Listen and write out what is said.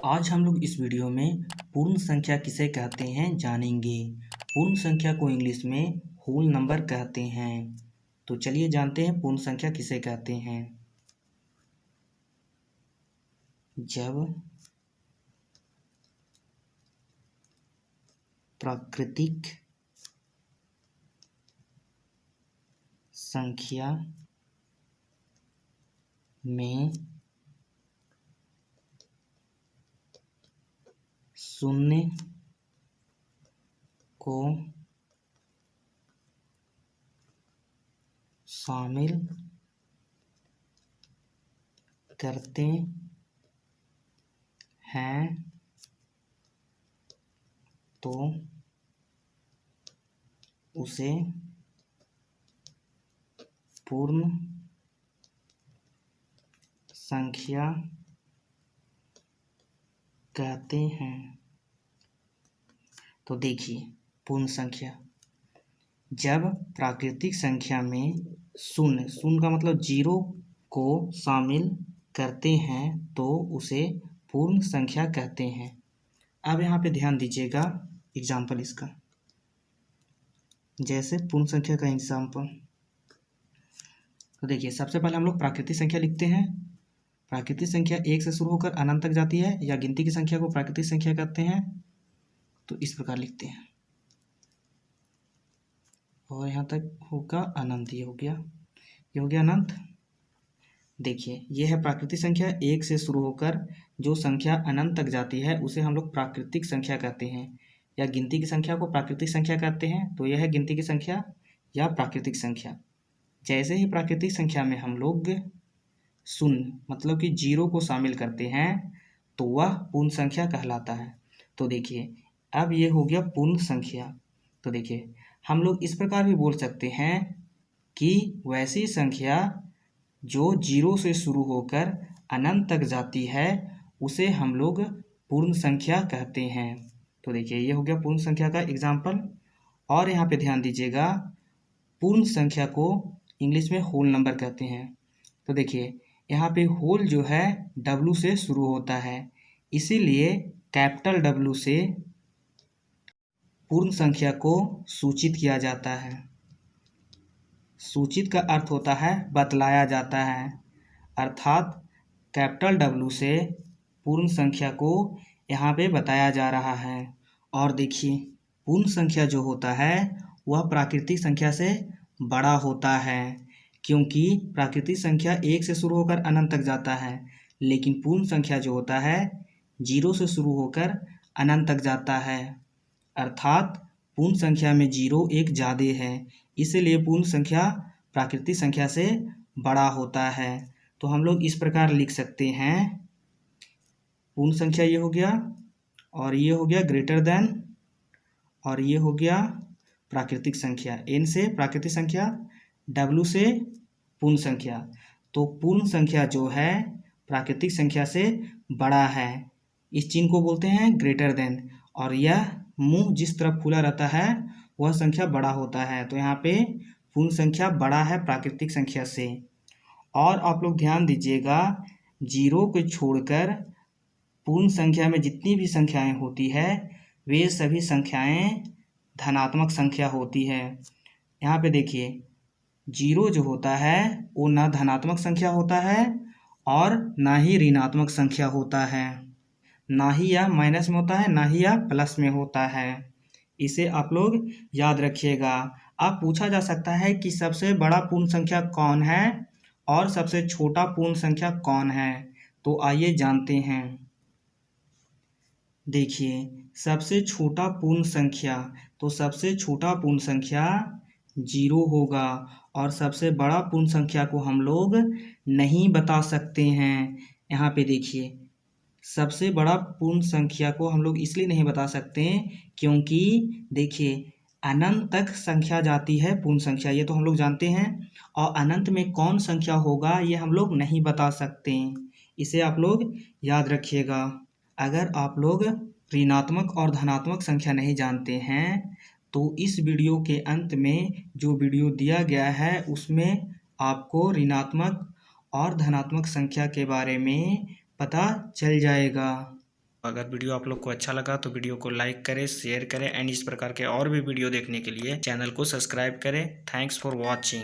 आज हम लोग इस वीडियो में पूर्ण संख्या किसे कहते हैं जानेंगे। पूर्ण संख्या को इंग्लिश में होल नंबर कहते हैं। तो चलिए जानते हैं पूर्ण संख्या किसे कहते हैं। जब प्राकृतिक संख्या में शून्य को शामिल करते हैं तो उसे पूर्ण संख्या कहते हैं। तो देखिए, पूर्ण संख्या जब प्राकृतिक संख्या में शून्य का मतलब जीरो को शामिल करते हैं तो उसे पूर्ण संख्या कहते हैं। अब यहाँ पे ध्यान दीजिएगा एग्जाम्पल इसका। जैसे पूर्ण संख्या का एग्जाम्पल, तो देखिए सबसे पहले हम लोग प्राकृतिक संख्या लिखते हैं। प्राकृतिक संख्या एक से शुरू होकर अनंत तक जाती है या गिनती की संख्या को प्राकृतिक संख्या कहते हैं। तो इस प्रकार लिखते हैं और यहाँ तक होगा अनंत। ये हो गया अनंत। देखिए ये है प्राकृतिक संख्या, एक से शुरू होकर जो संख्या अनंत तक जाती है उसे हम लोग प्राकृतिक संख्या कहते हैं या गिनती की संख्या को प्राकृतिक संख्या कहते हैं। तो यह है गिनती की संख्या या प्राकृतिक संख्या। जैसे ही प्राकृतिक संख्या में हम लोग शून्य मतलब कि जीरो को शामिल करते हैं तो वह पूर्ण संख्या कहलाता है। तो देखिए अब ये हो गया पूर्ण संख्या। तो देखिए हम लोग इस प्रकार भी बोल सकते हैं कि वैसी संख्या जो जीरो से शुरू होकर अनंत तक जाती है उसे हम लोग पूर्ण संख्या कहते हैं। तो देखिए ये हो गया पूर्ण संख्या का एग्जाम्पल। और यहाँ पे ध्यान दीजिएगा, पूर्ण संख्या को इंग्लिश में होल नंबर कहते हैं। तो देखिए यहाँ पे होल जो है W से शुरू होता है, इसीलिए कैपिटल W से पूर्ण संख्या को सूचित किया जाता है। सूचित का अर्थ होता है बतलाया जाता है, अर्थात कैपिटल W से पूर्ण संख्या को यहाँ पे बताया जा रहा है। और देखिए पूर्ण संख्या जो होता है वह प्राकृतिक संख्या से बड़ा होता है, क्योंकि प्राकृतिक संख्या एक से शुरू होकर अनंत तक जाता है, लेकिन पूर्ण संख्या जो होता है जीरो से शुरू होकर अनंत तक जाता है। अर्थात पूर्ण संख्या में जीरो एक ज़्यादा है, इसलिए पूर्ण संख्या प्राकृतिक संख्या से बड़ा होता है। तो हम लोग इस प्रकार लिख सकते हैं, पूर्ण संख्या ये हो गया और ये हो गया ग्रेटर देन, और ये हो गया प्राकृतिक संख्या। N से प्राकृतिक संख्या, W से पूर्ण संख्या। तो पूर्ण संख्या जो है प्राकृतिक संख्या से बड़ा है, इस चिन्ह को बोलते हैं ग्रेटर देन। और यह मुंह जिस तरफ खुला रहता है वह संख्या बड़ा होता है। तो यहाँ पे पूर्ण संख्या बड़ा है प्राकृतिक संख्या से। और आप लोग ध्यान दीजिएगा, जीरो को छोड़कर पूर्ण संख्या में जितनी भी संख्याएं होती है वे सभी संख्याएं धनात्मक संख्या होती है। यहाँ पे देखिए जीरो जो होता है वो ना धनात्मक संख्या होता है और ना ही ऋणात्मक संख्या होता है, ना ही यह माइनस में होता है ना ही यह प्लस में होता है। इसे आप लोग याद रखिएगा। अब पूछा जा सकता है कि सबसे बड़ा पूर्ण संख्या कौन है और सबसे छोटा पूर्ण संख्या कौन है। तो आइए जानते हैं। देखिए सबसे छोटा पूर्ण संख्या, तो सबसे छोटा पूर्ण संख्या जीरो होगा और सबसे बड़ा पूर्ण संख्या को हम लोग नहीं बता सकते हैं। यहाँ पे देखिए सबसे बड़ा पूर्ण संख्या को हम लोग इसलिए नहीं बता सकते क्योंकि देखिए अनंत तक संख्या जाती है पूर्ण संख्या, ये तो हम लोग जानते हैं, और अनंत में कौन संख्या होगा ये हम लोग नहीं बता सकते। इसे आप लोग याद रखिएगा। अगर आप लोग ऋणात्मक और धनात्मक संख्या नहीं जानते हैं तो इस वीडियो के अंत में जो वीडियो दिया गया है उसमें आपको ऋणात्मक और धनात्मक संख्या के बारे में पता चल जाएगा। अगर वीडियो आप लोग को अच्छा लगा तो वीडियो को लाइक करें, शेयर करें एंड इस प्रकार के और भी वीडियो देखने के लिए चैनल को सब्सक्राइब करें। Thanks for watching.